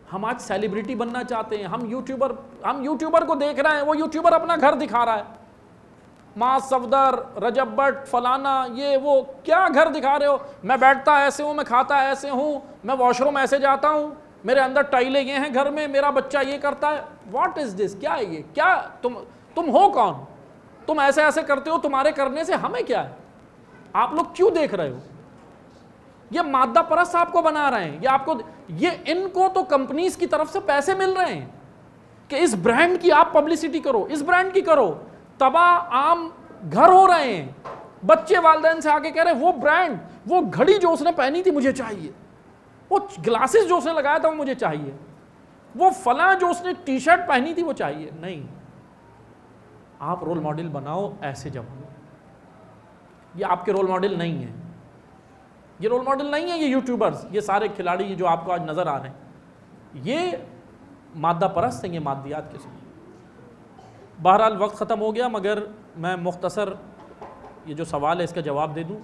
ہم آج سیلیبریٹی بننا چاہتے ہیں. ہم یوٹیوبر کو دیکھ رہے ہیں, وہ یوٹیوبر اپنا گھر دکھا رہا ہے, ماں صفدر, رجب بٹ, فلانا, یہ وہ, کیا گھر دکھا رہے ہو؟ میں بیٹھتا ایسے ہوں, میں کھاتا ایسے ہوں, میں واش روم ایسے جاتا ہوں, میرے اندر ٹائلیں یہ ہیں گھر میں, میرا بچہ یہ کرتا ہے. واٹ از دس؟ کیا ہے یہ؟ کیا تم ہو کون؟ تم ایسے ایسے کرتے ہو, تمہارے کرنے سے ہمیں کیا ہے؟ آپ لوگ کیوں دیکھ رہے ہو؟ یہ مادہ پرست آپ کو بنا رہے ہیں, ان کو تو کمپنیز کی طرف سے پیسے مل رہے ہیں کہ اس برانڈ کی آپ پبلسٹی کرو, اس برانڈ کی کرو. تباہ عام گھر ہو رہے ہیں, بچے والدین سے آگے کہہ رہے ہیں وہ برانڈ, وہ گھڑی جو اس نے پہنی تھی مجھے چاہیے, وہ گلاسز جو اس نے لگایا تھا وہ مجھے چاہیے, وہ فلاں جو اس نے ٹی شرٹ پہنی تھی وہ چاہیے. نہیں, آپ رول ماڈل بناؤ ایسے جب یہ آپ کے رول ماڈل نہیں ہیں, یہ رول ماڈل نہیں ہے. یہ یوٹیوبرز, یہ سارے کھلاڑی جو آپ کو آج نظر آ رہے ہیں, یہ مادہ پرست ہیں, یہ مادیات کے ساتھ. بہرحال وقت ختم ہو گیا, مگر میں مختصر یہ جو سوال ہے اس کا جواب دے دوں,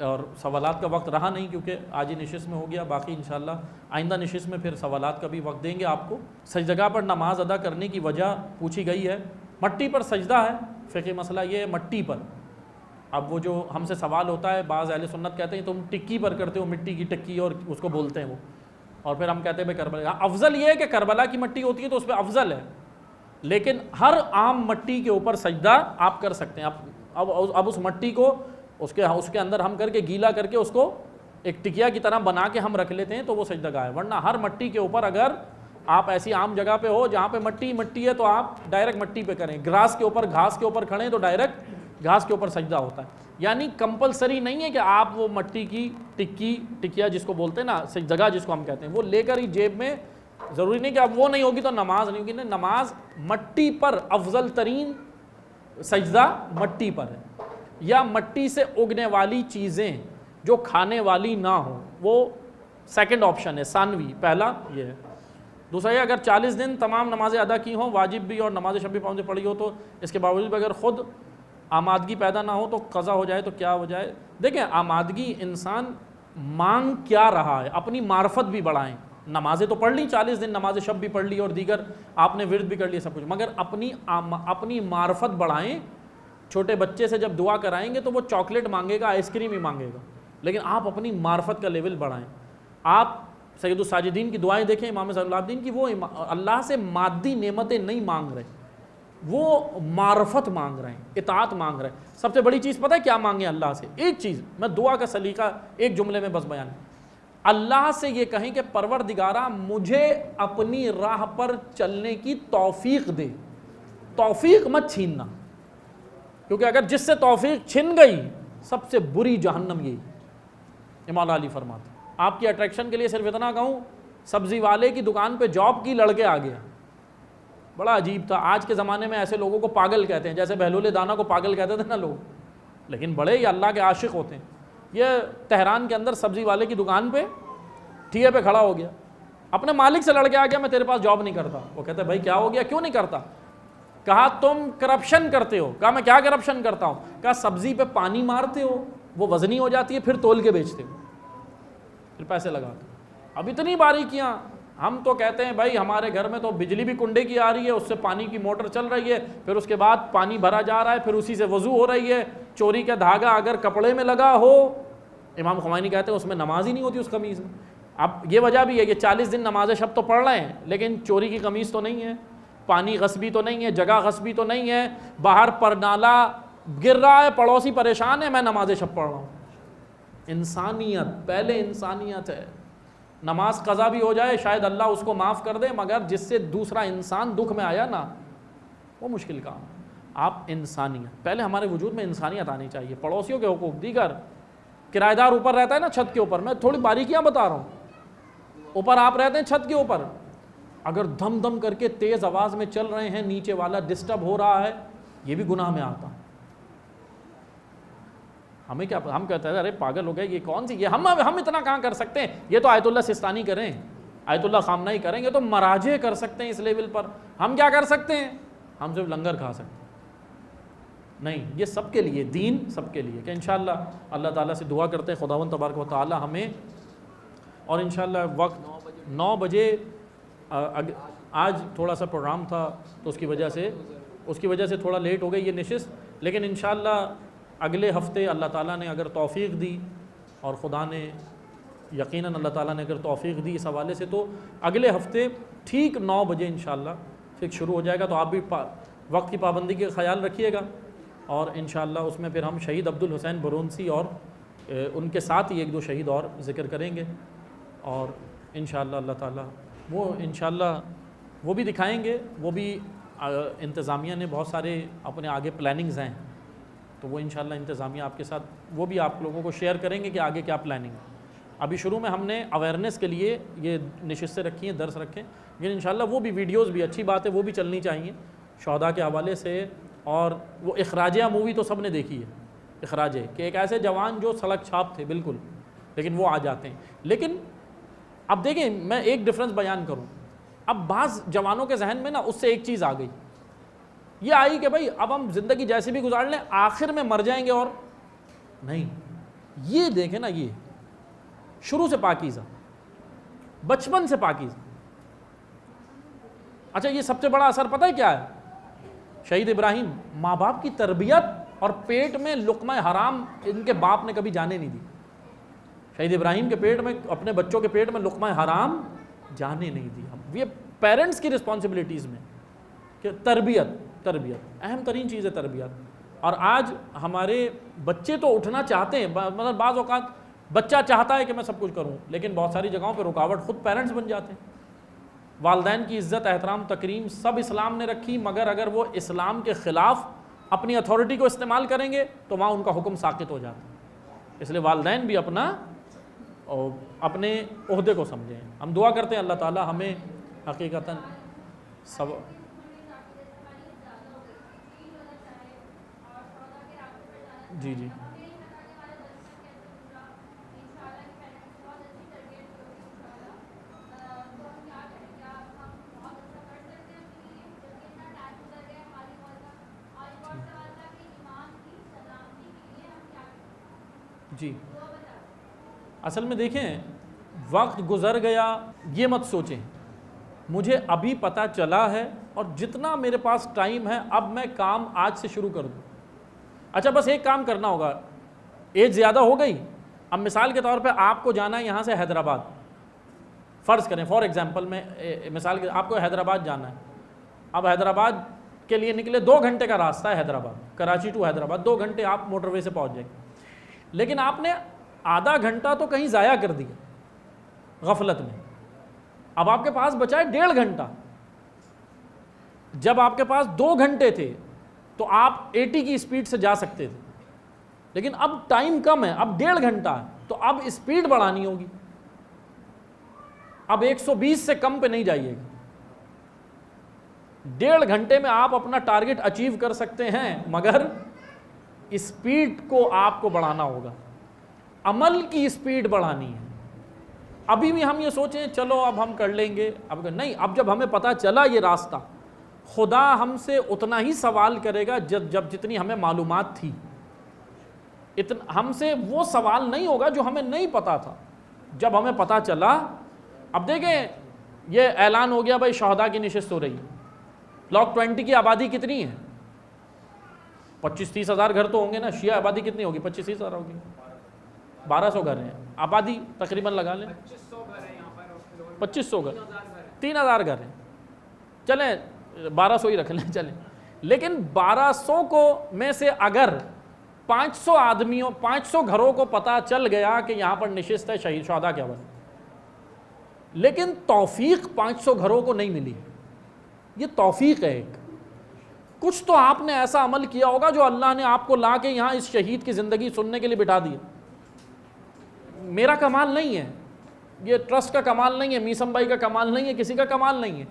اور سوالات کا وقت رہا نہیں کیونکہ آج ہی نشست میں ہو گیا, باقی انشاءاللہ آئندہ نشست میں پھر سوالات کا بھی وقت دیں گے آپ کو. سجدگاہ پر نماز ادا کرنے کی وجہ پوچھی گئی ہے. مٹی پر سجدہ ہے, فقہی مسئلہ یہ ہے مٹی پر. اب وہ جو ہم سے سوال ہوتا ہے, بعض اہل سنت کہتے ہیں تم ٹکی پر کرتے ہو, مٹی کی ٹکی, اور اس کو بولتے ہیں وہ, اور پھر ہم کہتے ہیں بھائی کربلا. افضل یہ ہے کہ کربلا کی مٹی ہوتی ہے تو اس پہ افضل ہے, لیکن ہر عام مٹی کے اوپر سجدہ آپ کر سکتے ہیں. اب اس مٹی کو اس کے اندر ہم کر کے گیلا کر کے اس کو ایک ٹکیا کی طرح بنا کے ہم رکھ لیتے ہیں تو وہ سجدہ گاہ ہے. ورنہ ہر مٹی کے اوپر اگر آپ ایسی عام جگہ پہ ہو جہاں پہ مٹی ہے تو آپ ڈائریکٹ مٹی پہ کریں. گھاس کے اوپر کھڑے تو ڈائریکٹ گھاس کے اوپر سجدہ ہوتا ہے. یعنی کمپلسری نہیں ہے کہ آپ وہ مٹی کی ٹکیا جس کو بولتے ہیں نا, جگہ جس کو ہم کہتے ہیں, وہ لے کر ہی جیب میں, ضروری نہیں کہ اب وہ نہیں ہوگی تو نماز نہیں ہوگی. نہیں, نماز مٹی پر افضل ترین سجدہ مٹی پر ہے, یا مٹی سے اگنے والی چیزیں جو کھانے والی نہ ہوں, وہ سیکنڈ آپشن ہے, ثانوی. پہلا یہ ہے. دوسرا یہ, اگر 40 دن تمام نمازیں ادا کی ہوں, واجب بھی اور نماز شب بھی پابندی پڑھی ہو, تو اس کے باوجود بھی اگر خود آمادگی پیدا نہ ہو تو قضا ہو جائے تو کیا ہو جائے؟ دیکھیں, آمادگی انسان مانگ کیا رہا ہے, اپنی معرفت بھی بڑھائیں. نمازیں تو پڑھ لی 40 دن, نماز شب بھی پڑھ لی اور دیگر آپ نے ورد بھی کر لیا سب کچھ, مگر اپنی معرفت بڑھائیں. چھوٹے بچے سے جب دعا کرائیں گے تو وہ چاکلیٹ مانگے گا, آئس کریم ہی مانگے گا, لیکن آپ اپنی معرفت کا لیول بڑھائیں. آپ سید الساجدین کی دعائیں دیکھیں, امام زین العابدین کی, وہ اللہ سے مادی نعمتیں نہیں مانگ رہے, وہ معرفت مانگ رہے ہیں, اطاعت مانگ رہے ہیں. سب سے بڑی چیز پتہ ہے کیا مانگیں اللہ سے؟ ایک چیز, میں دعا کا سلیقہ ایک جملے میں بس بیان, اللہ سے یہ کہیں کہ پروردگارہ مجھے اپنی راہ پر چلنے کی توفیق دے. توفیق مت چھیننا, کیونکہ اگر جس سے توفیق چھن گئی سب سے بری جہنم یہی. امام علی فرماتے, آپ کی اٹریکشن کے لیے صرف اتنا کہوں, سبزی والے کی دکان پہ جاب کی لڑکے آ گیا, بڑا عجیب تھا. آج کے زمانے میں ایسے لوگوں کو پاگل کہتے ہیں, جیسے بہلول دانا کو پاگل کہتے تھے نا لوگ, لیکن بڑے ہی اللہ کے عاشق ہوتے ہیں. یہ تہران کے اندر سبزی والے کی دکان پہ ٹھیے پہ کھڑا ہو گیا, اپنے مالک سے لڑ کے آ گیا, میں تیرے پاس جاب نہیں کرتا. وہ کہتے بھائی کیا ہو گیا, کیوں نہیں کرتا؟ کہا تم کرپشن کرتے ہو. کہا میں کیا کرپشن کرتا ہوں؟ کہا سبزی پہ پانی مارتے ہو, وہ وزنی ہو جاتی ہے, پھر تول کے بیچتے ہو, پھر پیسے لگاتے. اب اتنی باریکیاں. ہم تو کہتے ہیں بھائی ہمارے گھر میں تو بجلی بھی کنڈے کی آ رہی ہے, اس سے پانی کی موٹر چل رہی ہے, پھر اس کے بعد پانی بھرا جا رہا ہے, پھر اسی سے وضو ہو رہی ہے. چوری کا دھاگا اگر کپڑے میں لگا ہو, امام خمینی کہتے ہیں اس میں نماز ہی نہیں ہوتی اس قمیض میں. اب یہ وجہ بھی ہے کہ 40 دن نماز شب تو پڑھ رہے ہیں, لیکن چوری کی قمیض تو نہیں ہے, پانی غصبی تو نہیں ہے, جگہ غصبی تو نہیں ہے, باہر پر نالا گر رہا ہے, پڑوسی پریشان ہے, میں نماز شب پڑھ رہا ہوں. انسانیت پہلے, انسانیت ہے. نماز قضا بھی ہو جائے شاید اللہ اس کو معاف کر دے, مگر جس سے دوسرا انسان دکھ میں آیا نا, وہ مشکل کام. آپ انسانیت پہلے, ہمارے وجود میں انسانیت آنی چاہیے. پڑوسیوں کے حقوق, دیگر کرایہ دار اوپر رہتا ہے نا چھت کے اوپر, میں تھوڑی باریکیاں بتا رہا ہوں, اوپر آپ رہتے ہیں چھت کے اوپر, اگر دم دم کر کے تیز آواز میں چل رہے ہیں, نیچے والا ڈسٹرب ہو رہا ہے, یہ بھی گناہ میں آتا. ہمیں کیا, ہم کہتے ہیں ارے پاگل ہو گئے, یہ کون سی, یہ ہم اتنا کہاں کر سکتے ہیں, یہ تو آیت اللہ سستانی کریں, آیت اللہ خامنہ کریں, یہ تو مراجع کر سکتے ہیں اس لیول پر. ہم کیا کر سکتے ہیں؟ ہم صرف لنگر کھا سکتے ہیں. نہیں, یہ سب کے لیے, دین سب کے لیے. کہ انشاءاللہ اللہ تعالیٰ سے دعا کرتے ہیں خداوند تبارک و تعالیٰ ہمیں, اور انشاءاللہ وقت 9 بجے آج تھوڑا سا پروگرام تھا تو اس کی وجہ سے تھوڑا لیٹ ہو گئی یہ نشست، لیکن انشاءاللہ اگلے ہفتے اللہ تعالیٰ نے اگر توفیق دی، اور خدا نے یقیناً اللہ تعالیٰ نے اگر توفیق دی اس حوالے سے، تو اگلے ہفتے ٹھیک 9 بجے انشاءاللہ پھر شروع ہو جائے گا. تو آپ بھی وقت کی پابندی کا خیال رکھیے گا، اور انشاءاللہ اس میں پھر ہم شہید عبدالحسین برونسی اور ان کے ساتھ ہی 1-2 شہید اور ذکر کریں گے، اور انشاءاللہ اللہ تعالیٰ وہ انشاءاللہ وہ بھی دکھائیں گے. وہ بھی انتظامیہ نے بہت سارے اپنے آگے پلاننگز ہیں، تو وہ انشاءاللہ انتظامیہ آپ کے ساتھ وہ بھی آپ لوگوں کو شیئر کریں گے کہ آگے کیا پلاننگ ہے. ابھی شروع میں ہم نے اویئرنیس کے لیے یہ نشستیں رکھی ہیں، درس رکھیں، لیکن انشاءاللہ وہ بھی ویڈیوز بھی اچھی بات ہے، وہ بھی چلنی چاہیے شہداء کے حوالے سے. اور وہ اخراجیہ مووی تو سب نے دیکھی ہے، اخراجہ کہ ایک ایسے جوان جو سڑک چھاپ تھے بالکل، لیکن وہ آ جاتے ہیں. لیکن اب دیکھیں میں ایک ڈفرنس بیان کروں. اب بعض جوانوں کے ذہن میں نا اس سے ایک چیز آ گئی، یہ آئی کہ بھائی اب ہم زندگی جیسی بھی گزار لیں، آخر میں مر جائیں گے. اور نہیں، یہ دیکھیں نا، یہ شروع سے پاکیزہ، بچپن سے پاکیزہ. اچھا یہ سب سے بڑا اثر پتہ ہے کیا ہے؟ شہید ابراہیم، ماں باپ کی تربیت اور پیٹ میں لقمہ حرام ان کے باپ نے کبھی جانے نہیں دی. شہید ابراہیم کے پیٹ میں، اپنے بچوں کے پیٹ میں لقمہ حرام جانے نہیں دی. یہ پیرنٹس کی رسپانسبلٹیز میں کہ تربیت اہم ترین چیز ہے، تربیت. اور آج ہمارے بچے تو اٹھنا چاہتے ہیں، مطلب بعض اوقات بچہ چاہتا ہے کہ میں سب کچھ کروں، لیکن بہت ساری جگہوں پہ رکاوٹ خود پیرنٹس بن جاتے ہیں. والدین کی عزت، احترام، تکریم سب اسلام نے رکھی، مگر اگر وہ اسلام کے خلاف اپنی اتھارٹی کو استعمال کریں گے تو وہاں ان کا حکم ساقط ہو جاتا ہے. اس لیے والدین بھی اپنے عہدے کو سمجھیں. ہم دعا کرتے ہیں اللہ تعالیٰ ہمیں حقیقتاً سب جی جی. اصل میں دیکھیں، وقت گزر گیا یہ مت سوچیں، مجھے ابھی پتہ چلا ہے اور جتنا میرے پاس ٹائم ہے اب میں کام آج سے شروع کر دوں. اچھا بس ایک کام کرنا ہوگا، ایج زیادہ ہو گئی، اب مثال کے طور پہ آپ کو جانا ہے یہاں سے حیدرآباد، فرض کریں فار ایگزامپل میں مثال کے آپ کو حیدرآباد جانا ہے. اب حیدرآباد کے لیے نکلے 2 گھنٹے کا راستہ ہے حیدرآباد، کراچی ٹو حیدرآباد 2 گھنٹے آپ موٹر وے سے پہنچ جائیں گے. لیکن آپ نے آدھا گھنٹہ تو کہیں ضائع کر دیا غفلت میں. اب آپ کے پاس بچا ہے 1.5 گھنٹہ. جب آپ کے پاس 2 گھنٹے تھے تو آپ 80 کی اسپیڈ سے جا سکتے تھے، لیکن اب ٹائم کم ہے، اب 1.5 گھنٹہ ہے، تو اب اسپیڈ بڑھانی ہوگی. اب 120 سے کم پہ نہیں جائیے گا. 1.5 گھنٹے میں آپ اپنا ٹارگٹ اچیو کر سکتے ہیں، مگر اسپیڈ کو آپ کو بڑھانا ہوگا، عمل کی اسپیڈ بڑھانی ہے. ابھی بھی ہم یہ سوچیں چلو اب ہم کر لیں گے، اب نہیں. اب جب ہمیں پتہ چلا یہ راستہ، خدا ہم سے اتنا ہی سوال کرے گا جب جتنی ہمیں معلومات تھی. ہم سے وہ سوال نہیں ہوگا جو ہمیں نہیں پتا تھا. جب ہمیں پتہ چلا، اب دیکھیں یہ اعلان ہو گیا بھائی شہداء کی نشست ہو رہی ہے. بلاک 20 کی آبادی کتنی ہے؟ 25-30 ہزار گھر تو ہوں گے نا. شیعہ آبادی کتنی ہوگی؟ 25-30 ہزار ہوگی. 1200 گھر ہیں، آبادی تقریباً لگا لیں 2500 گھر، 3000 گھر ہیں. چلیں 1200 ہی رکھ لیں چلیں. لیکن 1200 کو میں سے اگر 500 گھروں کو پتہ چل گیا کہ یہاں پر نشست ہے شہید شہداء کے حوالے، لیکن توفیق 500 گھروں کو نہیں ملی. یہ توفیق ہے ایک. کچھ تو آپ نے ایسا عمل کیا ہوگا جو اللہ نے آپ کو لا کے یہاں اس شہید کی زندگی سننے کے لیے بٹھا دیا. میرا کمال نہیں ہے، یہ ٹرسٹ کا کمال نہیں ہے، میسم بھائی کا کمال نہیں ہے، کسی کا کمال نہیں ہے.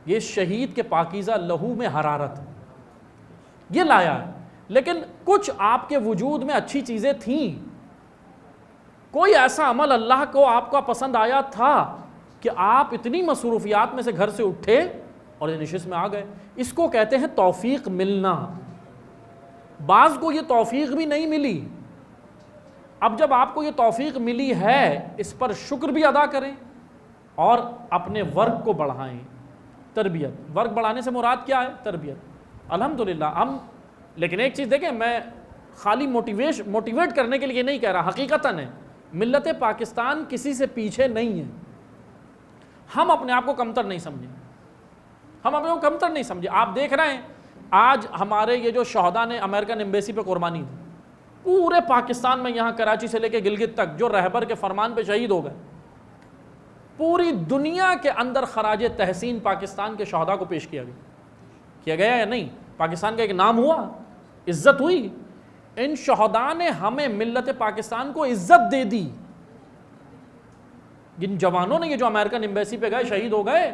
یہ شہید کے پاکیزہ لہو میں حرارت یہ لایا ہے. لیکن کچھ آپ کے وجود میں اچھی چیزیں تھیں، کوئی ایسا عمل اللہ کو آپ کا پسند آیا تھا کہ آپ اتنی مصروفیات میں سے گھر سے اٹھے اور یہ نشست میں آ گئے. اس کو کہتے ہیں توفیق ملنا. بعض کو یہ توفیق بھی نہیں ملی. اب جب آپ کو یہ توفیق ملی ہے، اس پر شکر بھی ادا کریں. اور اپنے ورک کو بڑھائیں. تربیت, ورک بڑھانے سے مراد کیا ہے؟ تربیت. الحمدللہ ہم, لیکن ایک چیز دیکھیں, میں خالی موٹیویٹ کرنے کے لیے نہیں کہہ رہا, حقیقتاً ہے ملت پاکستان کسی سے پیچھے نہیں ہے. ہم اپنے آپ کو کمتر نہیں سمجھیں, ہم اپنے کو کمتر نہیں سمجھیں. آپ دیکھ رہے ہیں آج ہمارے یہ جو شہداء نے امریکن ایمبیسی پہ قربانی دی, پورے پاکستان میں, یہاں کراچی سے لے کے گلگت تک, جو رہبر کے فرمان پہ شہید ہو گئے, پوری دنیا کے اندر خراج تحسین پاکستان کے شہداء کو پیش کیا گیا یا نہیں؟ پاکستان کا ایک نام ہوا, عزت ہوئی. ان شہداء نے ہمیں ملت پاکستان کو عزت دے دی. جن جوانوں نے یہ جو امریکن ایمبیسی پہ گئے شہید ہو گئے,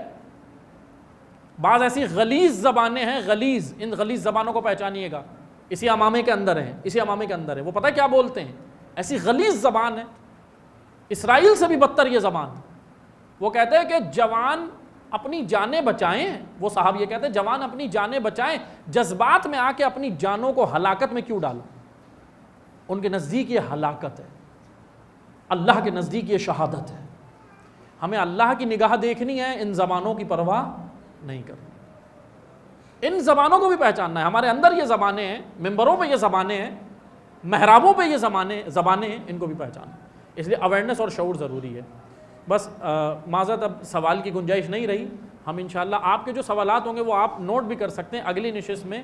بعض ایسی غلیظ زبانیں ہیں, غلیظ, ان غلیظ زبانوں کو پہچانیے گا, اسی امامے کے اندر ہیں, اسی امامے کے اندر ہے. وہ پتہ کیا بولتے ہیں؟ ایسی غلیظ زبان ہے, اسرائیل سے بھی بدتر یہ زبان. وہ کہتے ہیں کہ جوان اپنی جانیں بچائیں, وہ صاحب یہ کہتے ہیں جوان اپنی جانیں بچائیں, جذبات میں آ کے اپنی جانوں کو ہلاکت میں کیوں ڈالا؟ ان کے نزدیک یہ ہلاکت ہے, اللہ کے نزدیک یہ شہادت ہے. ہمیں اللہ کی نگاہ دیکھنی ہے, ان زبانوں کی پرواہ نہیں کرنی. ان زبانوں کو بھی پہچاننا ہے. ہمارے اندر یہ زبانیں ہیں, ممبروں پہ یہ زبانیں ہیں, محرابوں پہ یہ زبانیں ہیں, ان کو بھی پہچاننا. اس لیے اویئرنیس اور شعور ضروری ہے. بس معذرت, اب سوال کی گنجائش نہیں رہی. ہم انشاءاللہ آپ کے جو سوالات ہوں گے وہ آپ نوٹ بھی کر سکتے ہیں. اگلی نشست میں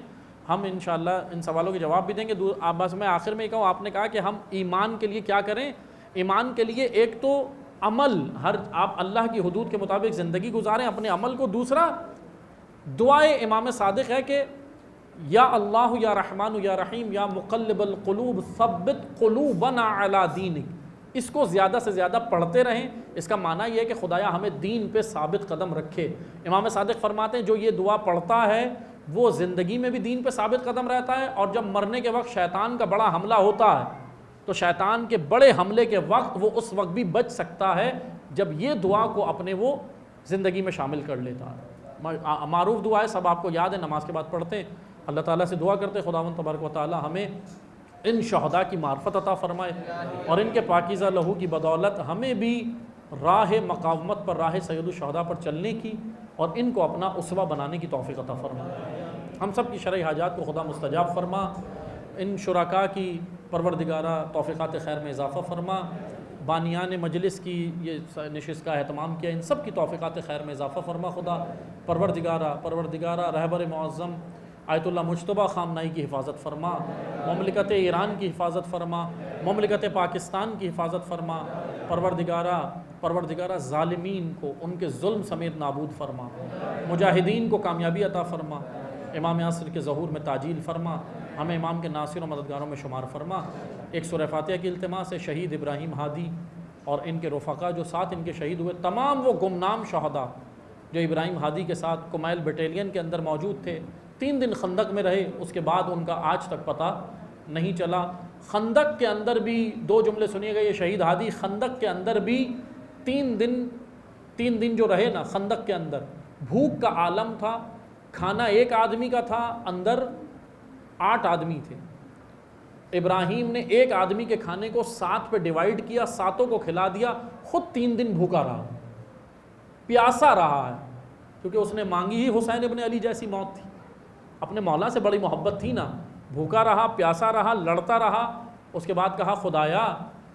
ہم انشاءاللہ ان سوالوں کے جواب بھی دیں گے. بس میں آخر میں یہ کہوں, آپ نے کہا کہ ہم ایمان کے لیے کیا کریں. ایمان کے لیے ایک تو عمل, آپ اللہ کی حدود کے مطابق زندگی گزاریں اپنے عمل کو. دوسرا دعائے امام صادق ہے کہ یا اللہ یا رحمان یا رحیم یا مقلب القلوب ثبت قلوبنا علی دینک. اس کو زیادہ سے زیادہ پڑھتے رہیں. اس کا معنی یہ ہے کہ خدایا ہمیں دین پہ ثابت قدم رکھے. امام صادق فرماتے ہیں جو یہ دعا پڑھتا ہے وہ زندگی میں بھی دین پہ ثابت قدم رہتا ہے, اور جب مرنے کے وقت شیطان کا بڑا حملہ ہوتا ہے تو شیطان کے بڑے حملے کے وقت وہ اس وقت بھی بچ سکتا ہے جب یہ دعا کو اپنے وہ زندگی میں شامل کر لیتا ہے. معروف دعا ہے, سب آپ کو یاد ہے, نماز کے بعد پڑھتے ہیں. اللہ تعالیٰ سے دعا کرتے خداوند تبارک و تعالیٰ ہمیں ان شہداء کی معرفت عطا فرمائے, اور ان کے پاکیزہ لہو کی بدولت ہمیں بھی راہ مقاومت پر, راہ سید الشہداء پر چلنے کی اور ان کو اپنا اسوہ بنانے کی توفیق عطا فرمائے. ہم سب کی شرعی حاجات کو خدا مستجاب فرما. ان شرکاء کی پروردگارہ توفیقات خیر میں اضافہ فرما. بانیان مجلس کی یہ نشست کا اہتمام کیا, ان سب کی توفیقات خیر میں اضافہ فرما. خدا پروردگارہ رہبر معظم آیت اللہ مجتبیٰ خامنائی کی حفاظت فرما. مملکت ایران کی حفاظت فرما. مملکت پاکستان کی حفاظت فرما. پروردگارہ ظالمین کو ان کے ظلم سمیت نابود فرما. مجاہدین کو کامیابی عطا فرما. امام عصر کے ظہور میں تاجیل فرما. ہمیں امام کے ناصر و مددگاروں میں شمار فرما. ایک سورہ فاتحہ کی التماس ہے شہید ابراہیم ہادی اور ان کے رفقا جو ساتھ ان کے شہید ہوئے, تمام وہ گمنام شہداء جو ابراہیم ہادی کے ساتھ کمیل بٹیلین کے اندر موجود تھے, 3 دن خندق میں رہے, اس کے بعد ان کا آج تک پتہ نہیں چلا. خندق کے اندر بھی 2 جملے سنیے گا, یہ شہید ہادی خندق کے اندر بھی 3 دن جو رہے نا خندق کے اندر, بھوک کا عالم تھا. کھانا 1 آدمی کا تھا, اندر 8 آدمی تھے. ابراہیم نے 1 آدمی کے کھانے کو 7 پہ ڈیوائیڈ کیا, 7 کو کھلا دیا, خود 3 دن بھوکا رہا, پیاسا رہا ہے, کیونکہ اس نے مانگی ہی حسین ابن علی جیسی موت تھی. اپنے مولا سے بڑی محبت تھی نا. بھوکا رہا, پیاسا رہا, لڑتا رہا. اس کے بعد کہا خدایا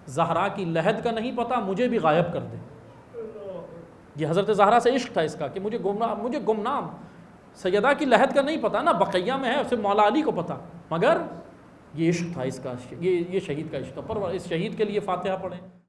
زہرا کی لحد کا نہیں پتا, مجھے بھی غائب کر دے. یہ حضرت زہرا سے عشق تھا اس کا کہ مجھے گمنام سیدہ کی لحد کا نہیں پتا نا, بقیہ میں ہے, صرف مولا علی کو پتا, مگر یہ عشق تھا اس کا, یہ شہید کا عشق تھا. پر اس شہید کے لیے فاتحہ پڑھیں.